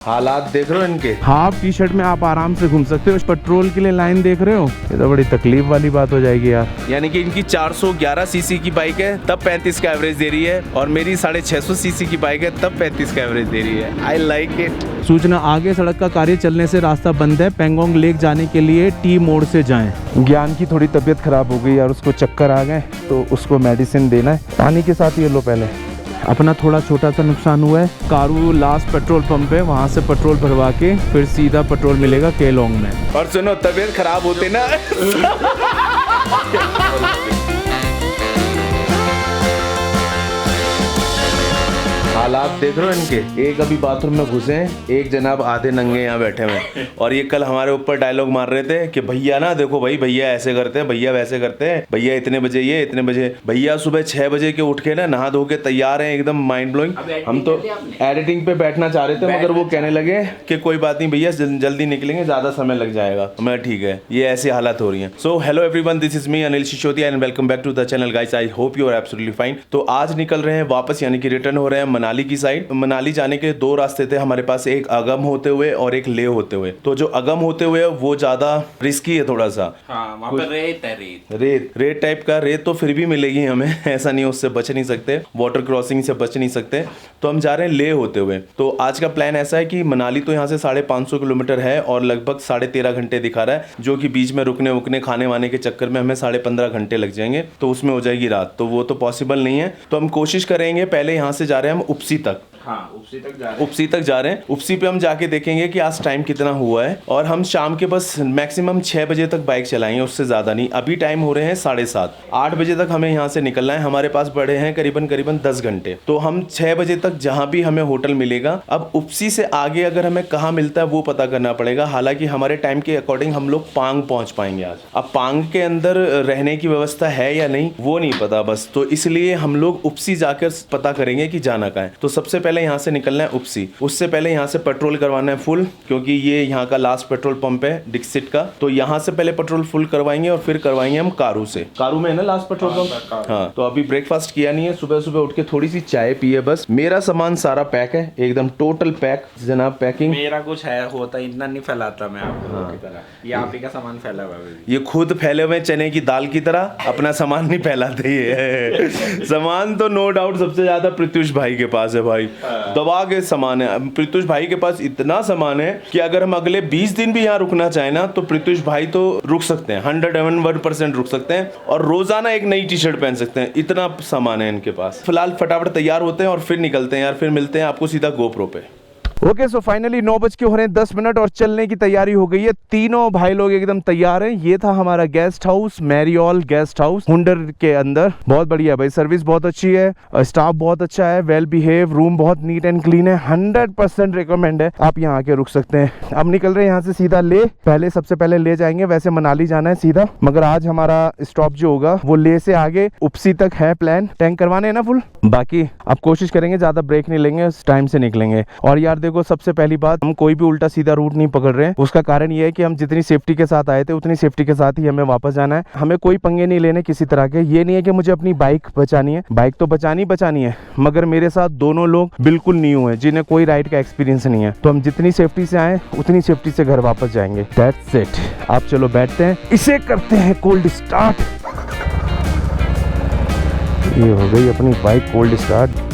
हालात देख रहे हो इनके। हाफ टी शर्ट में आप आराम से घूम सकते हो। पेट्रोल के लिए लाइन देख रहे हो, ये तो बड़ी तकलीफ वाली बात हो जाएगी यार। यानी कि इनकी 411 सीसी की बाइक है तब 35 का एवरेज दे रही है, और मेरी 650 सीसी की बाइक है तब 35 का एवरेज दे रही है। I like it. सूचना, आगे सड़क का कार्य चलने से रास्ता बंद है। पेंगोंग लेक जाने के लिए टी मोड़ से जाएं। ज्ञान की थोड़ी तबीयत खराब हो गई यार, उसको चक्कर आ गए तो उसको मेडिसिन देना है। पानी के साथ ये लो पहले। अपना थोड़ा छोटा सा नुकसान हुआ है। कारू लास्ट पेट्रोल पंप है, वहाँ से पेट्रोल भरवा के फिर सीधा पेट्रोल मिलेगा केलोंग में। और सुनो, तबीयत खराब होते ना हालात देख रहे हो इनके। एक अभी बाथरूम में घुसे हैं, एक जनाब आधे नंगे यहाँ बैठे हुए हैं, और ये कल हमारे ऊपर डायलॉग मार रहे थे कि भैया ना देखो भाई, भैया ऐसे करते हैं, भैया वैसे करते हैं, भैया इतने बजे ये इतने बजे। भैया सुबह 6 बजे के उठ के ना नहा धो के तैयार हैं, एकदम माइंड ब्लोइंग। हम तो एडिटिंग पे बैठना चाह रहे थे, मगर वो कहने लगे कि कोई बात नहीं भैया, जल्दी निकलेंगे, ज्यादा समय लग जाएगा। मैं ठीक है, ये ऐसी हालत हो रही है। So hello everyone, this is me Anil Sisodiya and welcome back to the channel guys. I hope you are absolutely fine. तो आज निकल रहे हैं वापस, यानी कि रिटर्न हो रहे हैं मनाली की साइड। मनाली जाने के दो रास्ते थे हमारे पास, एक अगम होते हुए और एक ले होते हुए। तो जो अगम होते हुए वो ज्यादा रिस्की है थोड़ा सा। हाँ, वहाँ पर रेत है। रेत टाइप का। रेत तो फिर भी मिलेगी हमें, ऐसा नहीं, उससे बच नहीं सकते, वाटर क्रॉसिंग से बच नहीं सकते। तो हम जा रहे हैं ले होते हुए। तो आज का प्लान ऐसा है कि मनाली तो यहाँ से 550 किलोमीटर है और लगभग 13.5 घंटे दिखा रहा है, जो कि बीच में रुकने उकने खाने वाने के चक्कर में हमें 15.5 घंटे लग जाएंगे, तो उसमें हो जाएगी रात। तो वो तो पॉसिबल नहीं है। तो हम कोशिश करेंगे, पहले यहाँ से जा रहे हैं हम उपसी तक। हाँ, उपसी तक जा रहे हैं। उपसी पे हम जाके देखेंगे कि आज टाइम कितना हुआ है, और हम शाम के बस मैक्सिमम 6 बजे तक बाइक चलाएंगे, उससे ज़्यादा नहीं। अभी टाइम हो रहे हैं 7:30, 8 बजे तक हमें यहाँ से निकलना है। हमारे पास पड़े हैं करीबन 10 घंटे। तो हम 6 बजे तक जहाँ भी हमें होटल मिलेगा। अब उपसी से आगे अगर हमें कहाँ मिलता है वो पता करना पड़ेगा। हालांकि हमारे टाइम के अकॉर्डिंग हम लोग पांग पहुँच पाएंगे आज। अब पांग के अंदर रहने की व्यवस्था है या नहीं वो नहीं पता बस, तो इसलिए हम लोग उपसी जाकर पता करेंगे कि जाना कहाँ है। तो सबसे पहले यहाँ से निकलना है उपसी। उससे पहले यहाँ से पेट्रोल करवाना है फुल, क्योंकि ये यहाँ का लास्ट पेट्रोल पंप है डिक्सिट का। तो यहाँ से पहले पेट्रोल फुल करवाएंगे और फिर करवाएंगे हम कारू से। कारू में है ना लास्ट पेट्रोल पंप। हाँ, तो अभी ब्रेकफास्ट किया नहीं है, सुबह सुबह उठ के थोड़ी सी चाय पी है बस। मेरा सामान सारा पैक है, एकदम टोटल पैक जनाब, पैकिंग। मेरा कुछ है होता, इतना नहीं फैलाता मैं आपको की तरह। ये आप ही का सामान फैला हुआ है। ये खुद फैले हुए चने की दाल की तरह अपना सामान नहीं फैलाते ये सामान तो नो डाउट सबसे ज्यादा प्रत्युष भाई के पास है भाई, दबा के सामान है। प्रत्युष भाई के पास इतना सामान है कि अगर हम अगले 20 दिन भी यहाँ रुकना चाहे ना, तो प्रत्युष भाई तो रुक सकते हैं, 101% रुक सकते हैं, और रोजाना एक नई टी शर्ट पहन सकते हैं। इतना सामान है इनके पास। फिलहाल फटाफट तैयार होते हैं और फिर निकलते हैं यार। फिर मिलते हैं आपको सीधा गोप्रो पे। ओके, सो फाइनली 9 बज के हो रहे हैं 10 मिनट और चलने की तैयारी हो गई है। तीनों भाई लोग एकदम तैयार हैं। ये था हमारा guest house, Meryl guest house Hunder के अंदर। बहुत बढ़िया भाई, सर्विस बहुत अच्छी है, स्टाफ बहुत अच्छा है, वेल बिहेव, रूम बहुत नीट एंड क्लीन है। 100% रिकमेंड है, आप यहाँ आके रुक सकते हैं। अब निकल रहे हैं यहाँ से सीधा ले। पहले सबसे पहले ले जाएंगे, वैसे मनाली जाना है सीधा, मगर आज हमारा स्टॉप जो होगा वो ले से आगे उपसी तक है प्लान। टैंक करवाने है ना फुल, बाकी अब कोशिश करेंगे ज्यादा ब्रेक नहीं लेंगे, टाइम से निकलेंगे। और यार देखो, सबसे पहली बात, हम कोई भी उल्टा सीधा रूट नहीं पकड़ रहे हैं। उसका कारण ये है कि हम जितनी सेफ्टी के साथ आए थे उतनी सेफ्टी के साथ ही हमें वापस जाना है। हमें कोई पंगे नहीं लेने किसी तरह के। ये नहीं है कि मुझे अपनी बाइक बचानी है, बाइक तो बचानी है, मगर मेरे साथ दोनों लोग बिल्कुल न्यू हैं, जिन्हें कोई राइड का एक्सपीरियंस नहीं है। तो हम जितनी सेफ्टी से आए उतनी सेफ्टी से घर वापस जाएंगे। That's it. आप चलो बैठते हैं, इसे करते हैं कोल्ड स्टार्ट। ये हो गई अपनी बाइक कोल्ड स्टार्ट।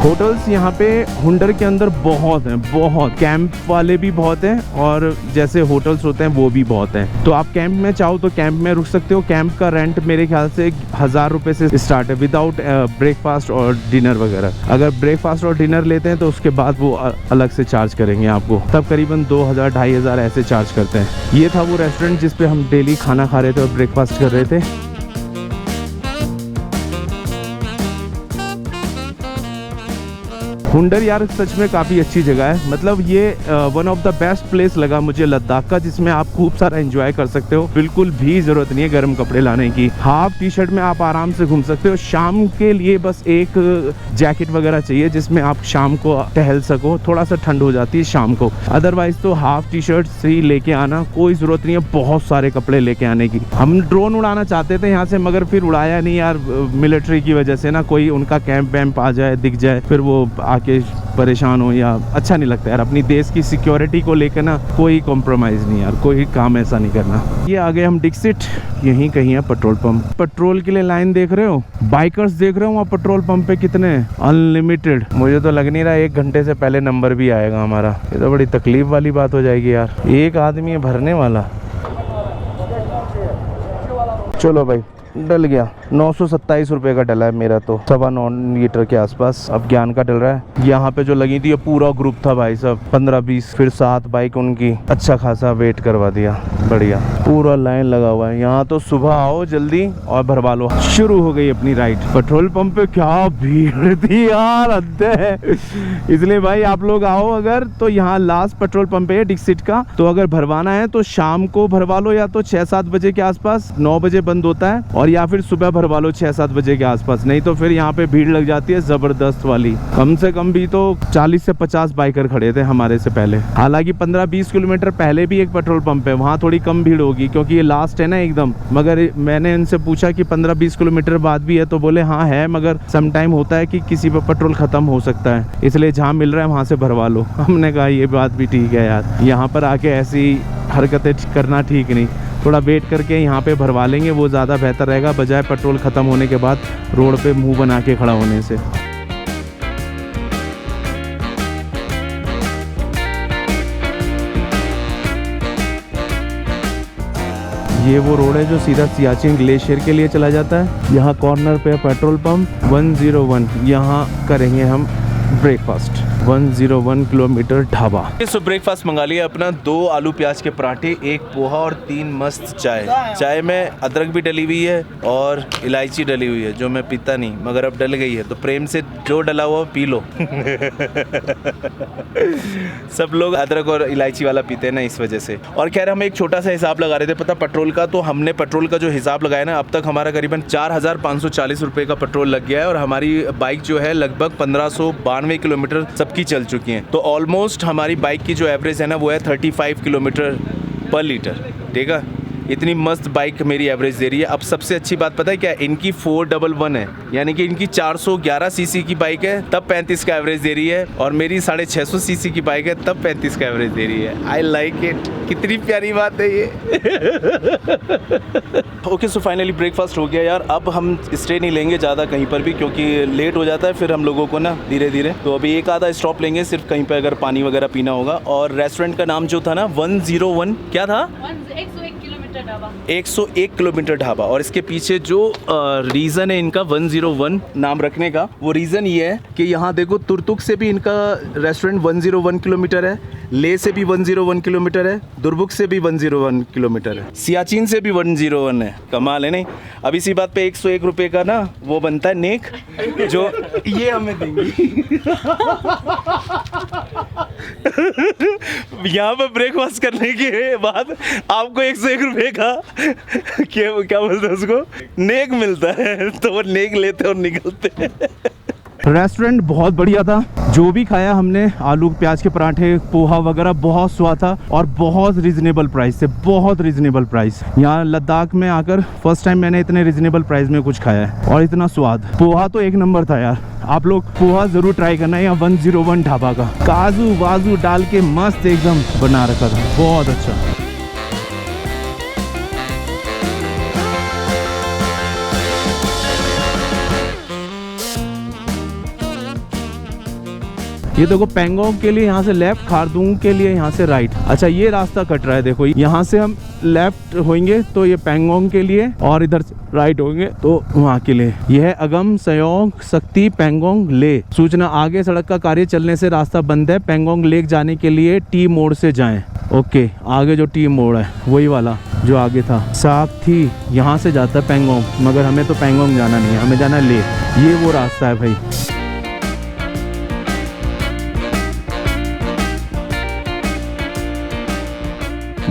होटल्स यहाँ पे हुंडर के अंदर बहुत हैं, बहुत। कैंप वाले भी बहुत हैं और जैसे होटल्स होते हैं वो भी बहुत हैं। तो आप कैंप में चाहो तो कैंप में रुक सकते हो। कैंप का रेंट मेरे ख्याल से 1000 रुपये से स्टार्ट है, विदाउट ब्रेकफास्ट और डिनर वगैरह। अगर ब्रेकफास्ट और डिनर लेते हैं तो उसके बाद वो अलग से चार्ज करेंगे आपको, तब करीबन 2000-2500 ऐसे चार्ज करते हैं। ये था वो रेस्टोरेंट जिसपे हम डेली खाना खा रहे थे और ब्रेकफास्ट कर रहे थे। हुंडर यार सच में काफ़ी अच्छी जगह है, मतलब ये one of the best place लगा मुझे लद्दाख का, जिसमें आप खूब सारा एंजॉय कर सकते हो। बिल्कुल भी ज़रूरत नहीं है गर्म कपड़े लाने की, हाफ टी शर्ट में आप आराम से घूम सकते हो। शाम के लिए बस एक जैकेट वगैरह चाहिए जिसमें आप शाम को टहल सको, थोड़ा सा ठंड हो जाती है शाम को, अदरवाइज तो हाफ टी शर्ट ही लेके आना, कोई ज़रूरत नहीं है बहुत सारे कपड़े लेके आने की। हम ड्रोन उड़ाना चाहते थे यहाँ से, मगर फिर उड़ाया नहीं यार, मिलिट्री की वजह से ना, कोई उनका कैंप वैम्प आ जाए दिख जाए फिर वो आके परेशान हो, या अच्छा नहीं लगता यार। अपनी देश की सिक्योरिटी को लेकर ना कोई कॉम्प्रोमाइज़ नहीं यार, कोई काम ऐसा नहीं करना। ये आ गए हम डिक्सिट, यहीं कहीं है पेट्रोल पंप। पेट्रोल के लिए लाइन देख रहे हो, बाइकर्स देख रहे हो वहाँ पेट्रोल पंप पे कितने, अनलिमिटेड। मुझे तो लग नहीं रहा 1 घंटे से पहले नंबर भी आएगा हमारा, ये तो बड़ी तकलीफ वाली बात हो जाएगी यार, एक आदमी है भरने वाला। चलो भाई डल गया, 927 रुपये का डला है मेरा तो, 9.25 लीटर के आसपास। अब ज्ञान का डल रहा है। यहाँ पे जो लगी थी ये पूरा ग्रुप था भाई साहब, 15-20 फिर 7 बाइक उनकी, अच्छा खासा वेट करवा दिया, बढ़िया पूरा लाइन लगा हुआ है। यहाँ तो सुबह आओ जल्दी और भरवा लो। शुरू हो गई अपनी राइड। पेट्रोल पंप पे क्या भीड़ थी यार, हद है। इसलिए भाई आप लोग आओ अगर तो यहाँ लास्ट पेट्रोल पंप है डिक्सिट का, तो अगर भरवाना है तो शाम को भरवा लो, या तो 6-7 बजे के आसपास, 9 बजे बंद होता है, और या फिर सुबह भरवा लो 6-7 बजे के आसपास। नहीं तो फिर यहाँ पे भीड़ लग जाती है जबरदस्त वाली, कम से कम भी तो 40 से 50 बाइकर खड़े थे हमारे से पहले। हालांकि 15-20 किलोमीटर पहले भी एक पेट्रोल पंप है, वहाँ थोड़ी कम भीड़ होगी क्योंकि ये लास्ट है ना एकदम। मगर मैंने इनसे पूछा कि 15-20 किलोमीटर बाद भी है, तो बोले हाँ है, मगर सम टाइम होता है कि किसी पर पेट्रोल खत्म हो सकता है, इसलिए जहाँ मिल रहा है वहाँ से भरवा लो। हमने कहा ये बात भी ठीक है यार, यहाँ पर आके ऐसी हरकतें करना ठीक नहीं, थोड़ा वेट करके यहाँ पे भरवा लेंगे, वो ज़्यादा बेहतर रहेगा बजाय पेट्रोल ख़त्म होने के बाद रोड पे मुंह बना के खड़ा होने से। ये वो रोड है जो सीधा सियाचिन ग्लेशियर के लिए चला जाता है। यहाँ कॉर्नर पे पेट्रोल पंप 101, यहाँ करेंगे हम ब्रेकफास्ट। 101 किलोमीटर ढाबा। सो ब्रेकफास्ट मंगा लिया अपना, 2 आलू प्याज के पराठे, 1 पोहा और 3 मस्त चाय। चाय में अदरक भी डली हुई है और इलायची डली हुई है, जो मैं पीता नहीं मगर अब डल गई है, तो प्रेम से जो डला हुआ पी लो। सब लोग अदरक और इलायची वाला पीते हैं ना, इस वजह से। और खैर हम एक छोटा सा हिसाब लगा रहे थे पता पेट्रोल का, तो हमने पेट्रोल का जो हिसाब लगाया ना, अब तक हमारा करीबन 4540 रुपये का पेट्रोल लग गया है, और हमारी बाइक जो है लगभग 1592 किलोमीटर सबकी चल चुकी हैं। तो ऑलमोस्ट हमारी बाइक की जो एवरेज है ना वो है 35 किलोमीटर पर लीटर, ठीक है। इतनी मस्त बाइक मेरी एवरेज दे रही है। अब सबसे अच्छी बात पता है क्या, इनकी 411 है, यानी कि इनकी 411 सीसी की बाइक है, तब 35 का एवरेज दे रही है, और मेरी 650 सीसी की बाइक है, तब 35 का एवरेज दे रही है। आई लाइक इट, कितनी प्यारी बात है ये। ओके सो फाइनली ब्रेकफास्ट हो गया यार। अब हम स्टे नहीं लेंगे ज़्यादा कहीं पर भी, क्योंकि लेट हो जाता है फिर हम लोगों को ना धीरे धीरे। तो अभी एक आधा स्टॉप लेंगे सिर्फ कहीं पर अगर पानी वगैरह पीना होगा। और रेस्टोरेंट का नाम जो था ना 101 क्या था, 101 किलोमीटर ढाबा। और इसके पीछे जो रीज़न है इनका 101 नाम रखने का, वो रीज़न ये है कि यहाँ देखो तुर्तुक से भी इनका रेस्टोरेंट 101 किलोमीटर है, ले से भी 101 किलोमीटर है, दुर्बुक से भी 101 किलोमीटर है, सियाचिन से भी 101 है। कमाल है नहीं। अब इसी बात पे 101 रुपये का ना वो बनता है नेक, जो ये हमें देंगी। यहाँ पर ब्रेकफास्ट करने के बाद आपको 101 रुपये का क्या बोलते हैं उसको, नेक मिलता है, तो वो नेक लेते और निकलते हैं। रेस्टोरेंट बहुत बढ़िया था, जो भी खाया हमने, आलू प्याज के पराठे, पोहा वगैरह, बहुत स्वाद था और बहुत रिजनेबल प्राइस थे, बहुत रिजनेबल प्राइस। यहाँ लद्दाख में आकर फर्स्ट टाइम मैंने इतने रिजनेबल प्राइस में कुछ खाया है, और इतना स्वाद। पोहा तो एक नंबर था यार, आप लोग पोहा जरूर ट्राई करना है। यहाँ 101 ढाबा का काजू वाजू डाल के मस्त एकदम बना रखा था, बहुत अच्छा। ये देखो पेंगोंग के लिए यहाँ से लेफ्ट, खारदुंग के लिए यहाँ से राइट। अच्छा ये रास्ता कट रहा है, देखो यहाँ से हम लेफ्ट होंगे तो ये पेंगोंग के लिए, और इधर से राइट होंगे तो वहाँ के लिए। यह है अगम सयोंग शक्ति पेंगोंग ले। सूचना, आगे सड़क का कार्य चलने से रास्ता बंद है, पेंगोंग लेक जाने के लिए टी मोड़ से जाएं। ओके, आगे जो टी मोड़ है वही वाला जो आगे था, साफ थी यहाँ से जाता है पेंगोंग, मगर हमें तो पेंगोंग जाना नहीं है, हमें जाना है ले। ये वो रास्ता है भाई।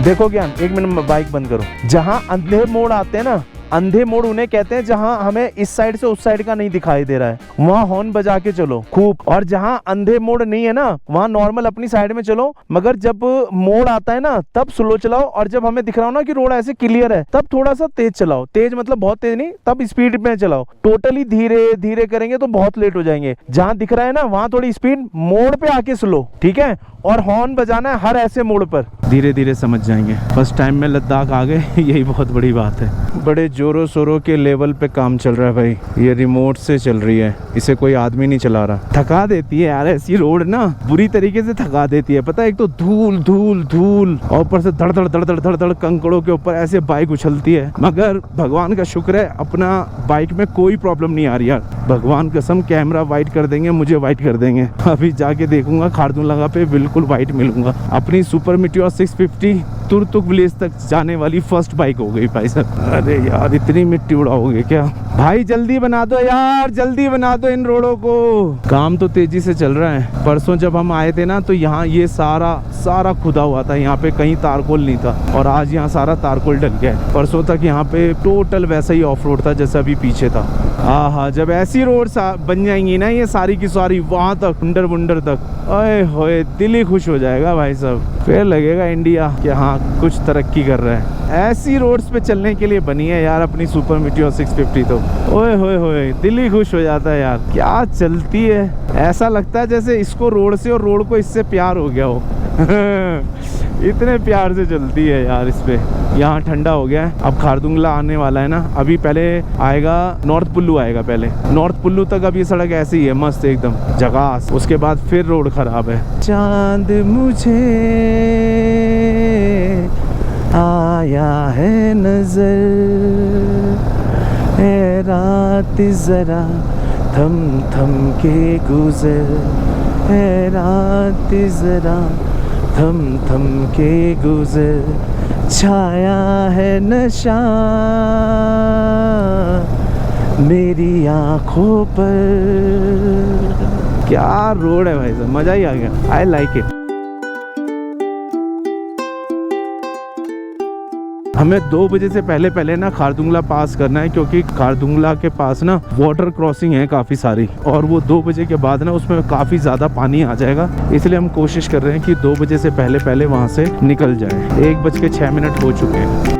देखो ज्ञान, एक मिनट बाइक बंद करो। जहाँ अंधे मोड़ आते हैं ना, अंधे मोड़ उन्हें कहते हैं जहां हमें इस साइड से उस साइड का नहीं दिखाई दे रहा है, वहां हॉर्न बजा के चलो खूब। और जहां अंधे मोड़ नहीं है ना, वहां नॉर्मल अपनी साइड में चलो, मगर जब मोड़ आता है ना तब स्लो चलाओ, और जब हमें दिख रहा हो ना कि रोड ऐसे क्लियर है तब थोड़ा सा तेज चलाओ। तेज मतलब बहुत तेज नहीं, तब स्पीड में चलाओ। टोटली धीरे धीरे करेंगे तो बहुत लेट हो जाएंगे। जहां दिख रहा है ना वहां थोड़ी स्पीड, मोड़ पे आके स्लो, ठीक है। और हॉर्न बजाना है हर ऐसे मोड़ पर। धीरे धीरे समझ जाएंगे। फर्स्ट टाइम में लद्दाख आ गए, यही बहुत बड़ी बात है। बड़े जोरों शोरों के लेवल पे काम चल रहा है भाई। ये रिमोट से चल रही है, इसे कोई आदमी नहीं चला रहा। थका देती है यार ऐसी रोड ना, बुरी तरीके से थका देती है। पता है, एक तो धूल धूल धूल, और ऊपर से धड़ धड़ धड़ धड़ धड़ धड़ कंकड़ों के ऊपर ऐसे बाइक उछलती है। मगर भगवान का शुक्र है अपना बाइक में कोई प्रॉब्लम नहीं आ रही यार। भगवान कसम, कैमरा वाइट कर देंगे, मुझे वाइट कर देंगे। अभी जाके देखूंगा खारदुंगला पे बिल्कुल वाइट मिलूंगा। अपनी सुपर मीटियोर 650 तुर्तुक विलेज तक जाने वाली फर्स्ट बाइक हो गई भाई साहब। अरे यार इतनी मिट्टी उड़ाओगे क्या भाई? जल्दी बना दो यार, जल्दी बना दो इन रोडों को। काम तो तेजी से चल रहा है। परसों जब हम आए थे ना तो यहाँ ये सारा खुदा हुआ था, यहाँ पे कहीं तारकोल नहीं था, और आज यहाँ सारा तारकोल डल गया है। परसों तक यहाँ पे टोटल वैसा ही ऑफ रोड था जैसा अभी पीछे था। हाँ, जब ऐसी रोड बन जाएंगी ना ये सारी की सारी, वहां तक वुंडर वुंडर तक, ओए होए दिल ही खुश हो जाएगा भाई साहब। फिर लगेगा इंडिया कि हाँ कुछ तरक्की कर रहा है। ऐसी रोड्स पे चलने के लिए बनी है यार अपनी सुपर मीटियोर 650 तो। ओए होए होए दिल ही खुश हो जाता है यार। क्या चलती है, ऐसा लगता है जैसे इसको रोड से और रोड को इससे प्यार हो गया हो। इतने प्यार से चलती है यार इस पे। यहाँ ठंडा हो गया है, अब खारदुंगला आने वाला है ना। अभी पहले आएगा नॉर्थ पुल्लू, आएगा पहले नॉर्थ पुल्लू तक। अब ये सड़क ऐसी ही है मस्त एकदम झकास, उसके बाद फिर रोड खराब है। चांद मुझे आया है नजर, है रात जरा थम थम के गुजर, है रात जरा थम थम के गुजर, छाया है नशा मेरी आंखों पर। क्या रोड है भाई साहब, मजा ही आ गया। I like it. हमें 2 बजे से पहले ना खारदुंगला पास करना है, क्योंकि खारदुंगला के पास ना वाटर क्रॉसिंग है काफ़ी सारी, और वो 2 बजे के बाद ना उसमें काफ़ी ज़्यादा पानी आ जाएगा। इसलिए हम कोशिश कर रहे हैं कि 2 बजे से पहले वहाँ से निकल जाए। 1:06 हो चुके हैं।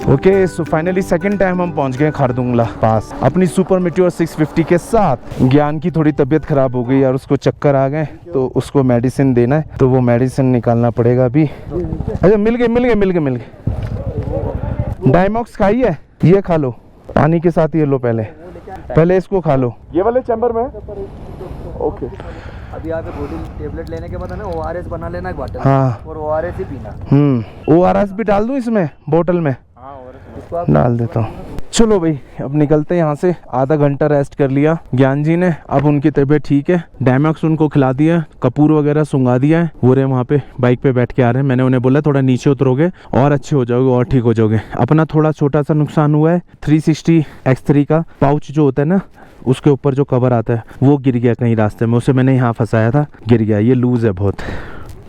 Okay, so finally second time हम पहुंच गए खारदुंगला पास अपनी सुपर मीटियोर 650 के साथ। ज्ञान की थोड़ी तबीयत खराब हो गई यार, उसको चक्कर आ गए, तो उसको मेडिसिन देना है, तो वो मेडिसिन निकालना पड़ेगा अभी। अच्छा मिल गए। डायमॉक्स खाई है, ये खा लो पानी के साथ, ये लो पहले इसको खा लो। ये वाले चैम्बर में ओके। अभी यहाँ पे गोली टेबलेट लेने के बाद हमें ORS बना लेना एक बॉटल, हाँ, और ORS ही पीना। ORS भी डाल दूं इसमें बोतल में? इसको आप डाल देता हूँ। चलो भाई अब निकलते हैं यहाँ से। आधा घंटा रेस्ट कर लिया ज्ञान जी ने, अब उनकी तबीयत ठीक है। डायमॉक्स उनको खिला दिया, कपूर वगैरह सुंगा दिया है। वो रहे वहाँ पे बाइक पे बैठ के आ रहे हैं। मैंने उन्हें बोला थोड़ा नीचे उतरोगे और अच्छे हो जाओगे और ठीक हो जाओगे। अपना थोड़ा छोटा सा नुकसान हुआ है, 360 X3 का पाउच जो होता है ना, उसके ऊपर जो कवर आता है वो गिर गया कहीं रास्ते में, उसे मैंने यहाँ फंसाया था, गिर गया। ये लूज है बहुत।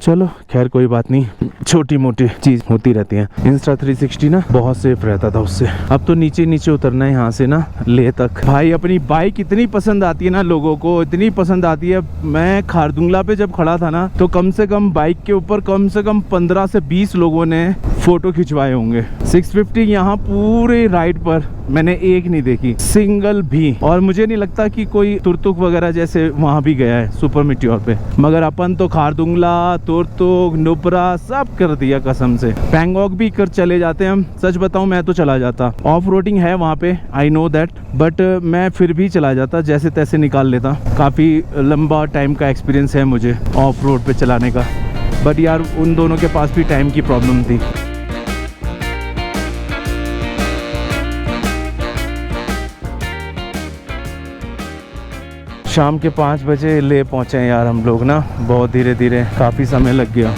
चलो खैर कोई बात नहीं, छोटी मोटी चीज होती रहती है। इंस्टा 360 ना बहुत सेफ रहता था उससे। अब तो नीचे उतरना है यहाँ से ना लेह तक। भाई अपनी बाइक इतनी पसंद आती है ना लोगों को, इतनी पसंद आती है। मैं खारदुंगला पे जब खड़ा था ना तो कम से कम बाइक के ऊपर कम से कम 15 से 20 लोगों ने फोटो खिंचवाए होंगे। 650 यहाँ पूरे राइड पर मैंने एक नहीं देखी, सिंगल भी। और मुझे नहीं लगता कि कोई तुर्तुक वगैरह जैसे वहाँ भी गया है सुपर मीटियोर पे, मगर अपन तो खारदुंगला, तुर्तुक, नुब्रा सब कर दिया कसम से। पैंगोंग भी कर चले जाते हैं हम। सच बताऊं मैं तो चला जाता, ऑफ रोडिंग है वहाँ पे, आई नो दैट, बट मैं फिर भी चला जाता, जैसे तैसे निकाल लेता। काफ़ी लंबा टाइम का एक्सपीरियंस है मुझे ऑफ रोड पे चलाने का, बट यार उन दोनों के पास भी टाइम की प्रॉब्लम थी। शाम के 5 बजे ले पहुँचे हैं यार हम लोग ना, बहुत धीरे धीरे, काफ़ी समय लग गया।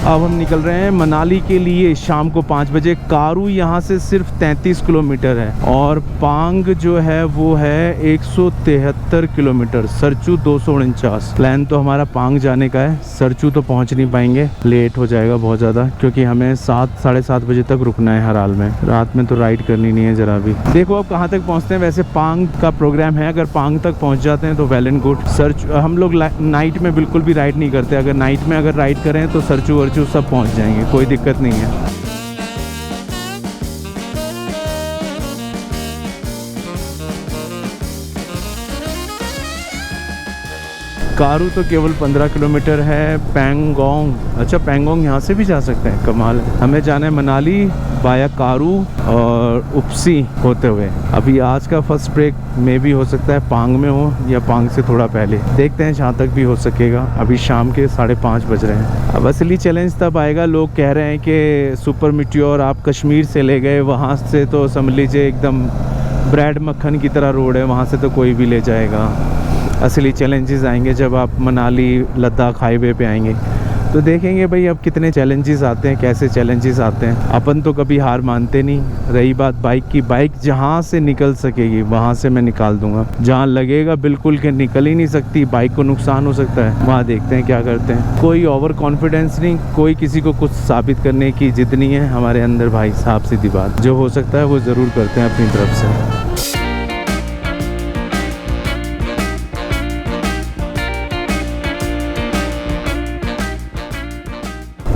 अब हम निकल रहे हैं मनाली के लिए शाम को 5 बजे। कारू यहाँ से सिर्फ 33 किलोमीटर है और पांग जो है वो है 173 किलोमीटर, सरचू 249। प्लान तो हमारा पांग जाने का है, सरचू तो पहुँच नहीं पाएंगे, लेट हो जाएगा बहुत ज़्यादा, क्योंकि हमें 7 साढ़े 7 बजे तक रुकना है हर हाल में। रात में तो राइड करनी नहीं है ज़रा भी। देखो अब कहाँ तक पहुँचते हैं। वैसे पांग का प्रोग्राम है, अगर पांग तक पहुँच जाते हैं तो वेल एंड गुड। हम लोग नाइट में बिल्कुल भी राइड नहीं करते, अगर नाइट में अगर राइड करें तो सरचू सब पहुंच जाएंगे, कोई दिक्कत नहीं है। कारू तो केवल 15 किलोमीटर है। पैंगोंग, अच्छा पैंगोंग यहाँ से भी जा सकते हैं, कमाल है। हमें जाना है मनाली बाया कारू और उपसी होते हुए। अभी आज का फर्स्ट ब्रेक में भी हो सकता है पांग में हो या पांग से थोड़ा पहले, देखते हैं जहाँ तक भी हो सकेगा। अभी शाम के 5:30 बज रहे हैं। अब असली चैलेंज तब आएगा, लोग कह रहे हैं कि सुपर मीटियोर आप कश्मीर से ले गए, वहाँ से तो समझ लीजिए एकदम ब्रेड मक्खन की तरह रोड है, वहाँ से तो कोई भी ले जाएगा। असली चैलेंजेस आएंगे जब आप मनाली लद्दाख हाईवे पे आएंगे, तो देखेंगे भाई अब कितने चैलेंजेस आते हैं, कैसे चैलेंजेस आते हैं। अपन तो कभी हार मानते नहीं। रही बात बाइक की, बाइक जहाँ से निकल सकेगी वहाँ से मैं निकाल दूंगा। जहाँ लगेगा बिल्कुल कि निकल ही नहीं सकती, बाइक को नुकसान हो सकता है, वहाँ देखते हैं क्या करते हैं। कोई ओवर कॉन्फिडेंस नहीं, कोई किसी को कुछ साबित करने की जिद नहीं है हमारे अंदर भाई साहब, सीधी बात। जो हो सकता है वो ज़रूर करते हैं अपनी तरफ से।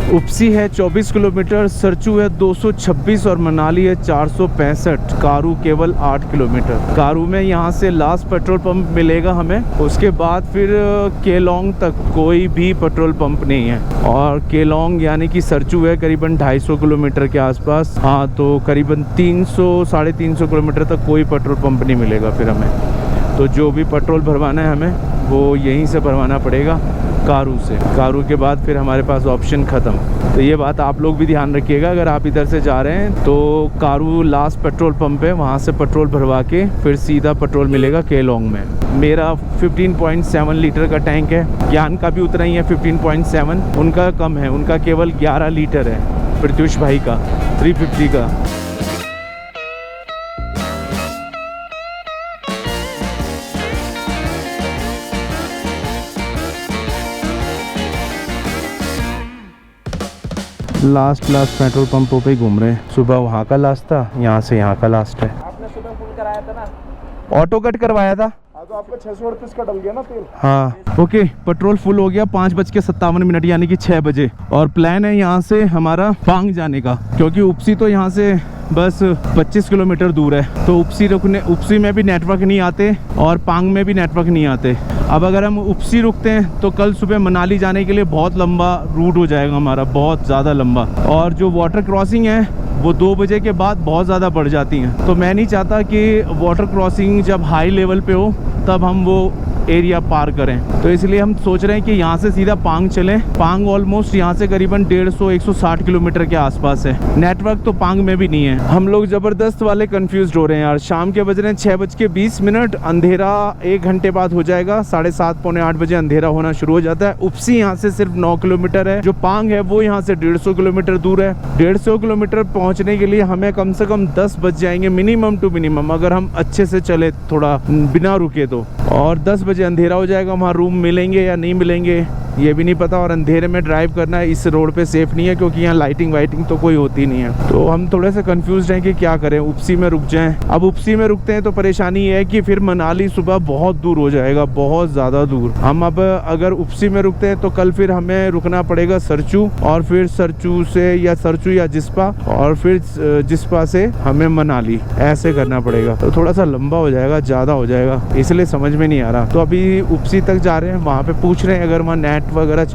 उपसी है 24 किलोमीटर, सरचू है 226 और मनाली है 465। कारू केवल 8 किलोमीटर। कारू में यहाँ से लास्ट पेट्रोल पंप मिलेगा हमें, उसके बाद फिर केलोंग तक कोई भी पेट्रोल पंप नहीं है। और केलोंग यानी कि सरचू है करीबन 250 किलोमीटर के आसपास। हाँ, तो करीबन 300 साढ़े 300 किलोमीटर तक कोई पेट्रोल पंप नहीं मिलेगा फिर हमें। तो जो भी पेट्रोल भरवाना है हमें वो यहीं से भरवाना पड़ेगा, कारू से। कारू के बाद फिर हमारे पास ऑप्शन ख़त्म। तो ये बात आप लोग भी ध्यान रखिएगा, अगर आप इधर से जा रहे हैं तो कारू लास्ट पेट्रोल पंप है, वहाँ से पेट्रोल भरवा के फिर सीधा पेट्रोल मिलेगा केलोंग में। मेरा 15.7 लीटर का टैंक है, ज्ञान का भी उतना ही है 15.7, उनका कम है, उनका केवल 11 लीटर है प्रत्युष भाई का 350 का। लास्ट पेट्रोल पंपों पे ही घूम रहे हैं। सुबह वहाँ का लास्ट था, यहाँ से यहाँ का लास्ट है। आपने सुबह फुल कराया था ना? ऑटो कट करवाया था। तो आपका 638 का डल गया ना तेल। हाँ ओके, पेट्रोल फुल हो गया 5:57 यानी कि 6 बजे। और प्लान है यहाँ से हमारा पांग जाने का, क्योंकि उपसी तो यहाँ से बस 25 किलोमीटर दूर है। तो उपसी में भी नेटवर्क नहीं आते और पांग में भी नेटवर्क नहीं आते। अब अगर हम उपसी रुकते हैं तो कल सुबह मनाली जाने के लिए बहुत लंबा रूट हो जाएगा हमारा, बहुत ज़्यादा लंबा। और जो वाटर क्रॉसिंग है वो 2 बजे के बाद बहुत ज़्यादा बढ़ जाती हैं। तो मैं नहीं चाहता कि वाटर क्रॉसिंग जब हाई लेवल पे हो तब हम वो एरिया पार करें। तो इसलिए हम सोच रहे हैं कि यहाँ से सीधा पांग चलें। पांग ऑलमोस्ट यहाँ से करीबन 150-160 किलोमीटर के आसपास है। नेटवर्क तो पांग में भी नहीं है। हम लोग ज़बरदस्त वाले कंफ्यूज हो रहे हैं यार। शाम के बज रहे हैं 6:20, अंधेरा 1 घंटे बाद हो जाएगा। 7:30 पौने 8 बजे अंधेरा होना शुरू हो जाता है। उपसी यहाँ से सिर्फ 9 किलोमीटर है। जो पांग है वो यहाँ से 150 किलोमीटर दूर है। 150 किलोमीटर पहुँचने के लिए हमें कम से कम 10 बज जाएंगे मिनिमम टू मिनिमम, अगर हम अच्छे से चले थोड़ा बिना रुके तो। और 10 बजे अंधेरा हो जाएगा। वहाँ रूम मिलेंगे या नहीं मिलेंगे ये भी नहीं पता, और अंधेरे में ड्राइव करना इस रोड पे सेफ नहीं है क्योंकि यहाँ लाइटिंग वाइटिंग तो कोई होती नहीं है। तो हम थोड़े से कंफ्यूज हैं कि क्या करें, उपसी में रुक जाएं। अब उपसी में रुकते हैं तो परेशानी ये है कि फिर मनाली सुबह बहुत दूर हो जाएगा, बहुत ज़्यादा दूर। हम अब अगर उपसी में रुकते हैं तो कल फिर हमें रुकना पड़ेगा सरचू, और फिर सरचू या जिस्पा, और फिर जिस्पा से हमें मनाली, ऐसे करना पड़ेगा। तो थोड़ा सा लंबा हो जाएगा, ज़्यादा हो जाएगा, इसलिए समझ में नहीं आ रहा। तो अभी उपसी तक जा रहे हैं, वहाँ पे पूछ रहे हैं अगर वहाँ नेटवर्क वगैरह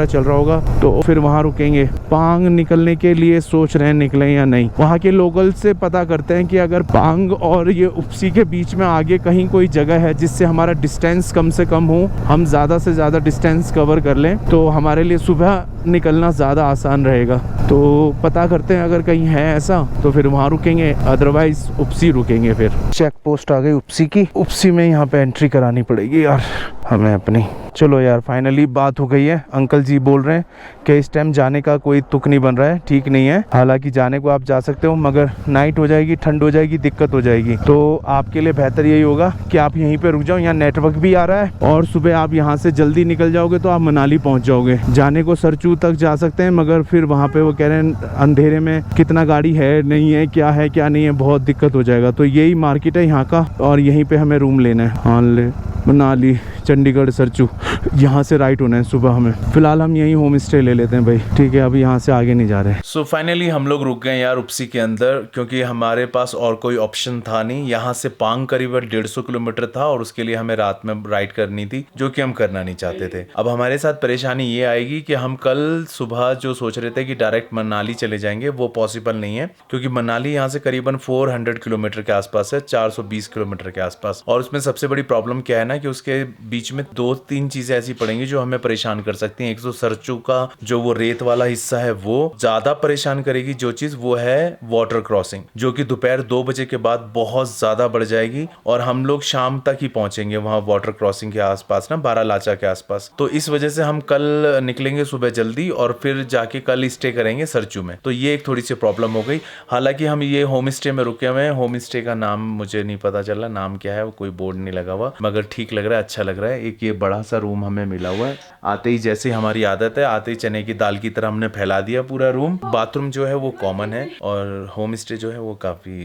चल रहा होगा तो फिर वहाँ रुकेंगे। पांग निकलने के लिए सोच रहे हैं निकलें या नहीं। वहाँ के लोकल से पता करते हैं कि अगर पांग और ये उपसी के बीच में आगे कहीं कोई जगह है जिससे हमारा डिस्टेंस कम से कम हो, हम ज़्यादा से ज़्यादा डिस्टेंस कवर कर लें, तो हमारे लिए सुबह निकलना ज़्यादा आसान रहेगा। तो पता करते हैं अगर कहीं है ऐसा तो फिर वहाँ रुकेंगे, अदरवाइज उपसी रुकेंगे। फिर चेक पोस्ट आ गई उपसी की, उपसी में यहाँ पे एंट्री करानी पड़ेगी यार हमें अपनी। चलो यार फाइनली बात हो गई है। अंकल जी बोल रहे हैं कि इस टाइम जाने का कोई तुक नहीं बन रहा है, ठीक नहीं है। हालांकि जाने को आप जा सकते हो मगर नाइट हो जाएगी, ठंड हो जाएगी, दिक्कत हो जाएगी। तो आपके लिए बेहतर यही होगा कि आप यहीं पे रुक जाओ, यहाँ नेटवर्क भी आ रहा है, और सुबह आप यहाँ से जल्दी निकल जाओगे तो आप मनाली पहुँच जाओगे। जाने को सरचू तक जा सकते हैं मगर फिर वहाँ पे वो कह रहे हैं अंधेरे में कितना गाड़ी है नहीं है, क्या नहीं है, बहुत दिक्कत हो जाएगा। तो यही मार्केट है यहाँ का, और यहीं पे हमें रूम लेना है। हाँ ले मनाली चंडीगढ़ सरचू, यहाँ से राइट होना है सुबह हमें। फिलहाल हम यहीं होम स्टे ले लेते हैं भाई, ठीक है, अभी यहाँ से आगे नहीं जा रहे। सो फाइनली हम लोग रुक गए यार उपसी के अंदर, क्योंकि हमारे पास और कोई ऑप्शन था नहीं। यहाँ से पांग करीबन 150 किलोमीटर था और उसके लिए हमें रात में राइड करनी थी, जो कि हम करना नहीं चाहते थे। अब हमारे साथ परेशानी ये आएगी कि हम कल सुबह जो सोच रहे थे कि डायरेक्ट मनाली चले जाएंगे, वो पॉसिबल नहीं है, क्योंकि मनाली यहाँ से करीबन 400 किलोमीटर के आसपास है, 420 किलोमीटर के आसपास। और उसमें सबसे बड़ी प्रॉब्लम क्या है ना कि उसके बीच में 2-3 चीजें ऐसी पड़ेंगी जो हमें परेशान कर सकती हैं। एक तो सरचू का जो वो रेत वाला हिस्सा है वो ज्यादा परेशान करेगी, जो चीज वो है वाटर क्रॉसिंग, जो कि दोपहर 2 बजे के बाद बहुत ज्यादा बढ़ जाएगी, और हम लोग शाम तक ही पहुंचेंगे वहां वाटर क्रॉसिंग के आसपास ना, बारालाचा के आसपास। तो इस वजह से हम कल निकलेंगे सुबह जल्दी और फिर जाके कल स्टे करेंगे सरचू में। तो ये एक थोड़ी सी प्रॉब्लम हो गई। हालांकि हम ये होम स्टे में रुके हुए हैं, होम स्टे का नाम मुझे नहीं पता चला, नाम क्या है वो कोई बोर्ड नहीं लगा हुआ, मगर ठीक लग रहा है, अच्छा लग रहा है। एक ये बड़ा सा रूम हमें मिला हुआ है, आते ही जैसे हमारी आदत है, आते ही चने की दाल की तरह हमने फैला दिया पूरा रूम। बाथरूम जो है वो कॉमन है, और होम स्टे जो है वो काफी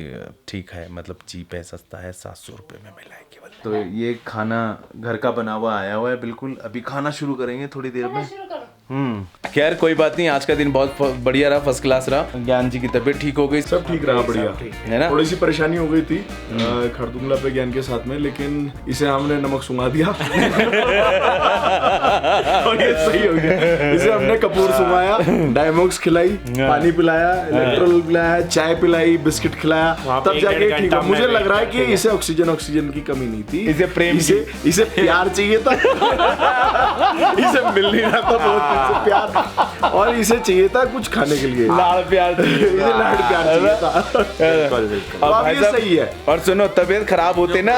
ठीक है, मतलब चीप है, सस्ता है, 700 रुपये में मिला है केवल। तो ये खाना घर का बना हुआ आया हुआ है बिल्कुल, अभी खाना शुरू करेंगे थोड़ी देर में। खैर कोई बात नहीं, आज का दिन बहुत बढ़िया रहा, फर्स्ट क्लास रहा। ज्ञान जी की तबीयत ठीक हो गई, सब ठीक रहा, बढ़िया है ना। थोड़ी सी परेशानी हो गई थी खरदुंगला पे ज्ञान के साथ में, लेकिन इसे हमने नमक सुंघा दिया और ये सही हो गया। इसे हमने कपूर सुंघाया, डायमोक्स खिलाई, पानी पिलाया, इलेक्ट्रोल पिलाया, चाय पिलाई, बिस्किट खिलाया, तब जाके ठीक है। मुझे लग रहा है कि इसे ऑक्सीजन की कमी नहीं थी, इसे प्रेम, इसे प्यार चाहिए था इसे मिल नहीं रहा था बहुत से प्यार, और इसे चाहिए था कुछ खाने के लिए, लाड़ प्यार इसे लाड़ प्यार चाहिए था। अब ये सही है। और सुनो, तबीयत खराब होते ना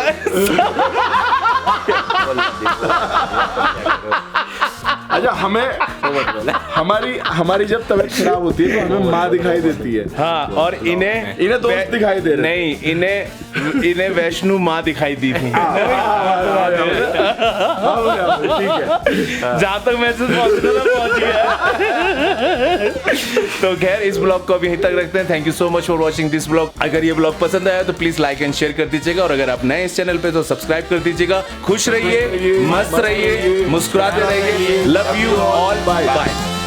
अच्छा, हमारी जब तबीयत खराब होती है तो हमें माँ दिखाई देती है। हाँ, और इन्हें दोस्त दिखाई दे रहे नहीं, इन्हें वैष्णु माँ दिखाई दी थी। ठीक है, जहाँ तक मैसेज पहुँचना था पहुँच गया। तो खैर इस ब्लॉग को अभी यहीं तक रखते हैं। Thank you so much for watching this blog. अगर ये ब्लॉग पसंद आया तो प्लीज लाइक एंड शेयर कर दीजिएगा, और अगर आप नए इस चैनल पे तो सब्सक्राइब कर दीजिएगा। खुश रहिए, मस्त रहिए, मुस्कुराते रहिए। Love you all, bye bye.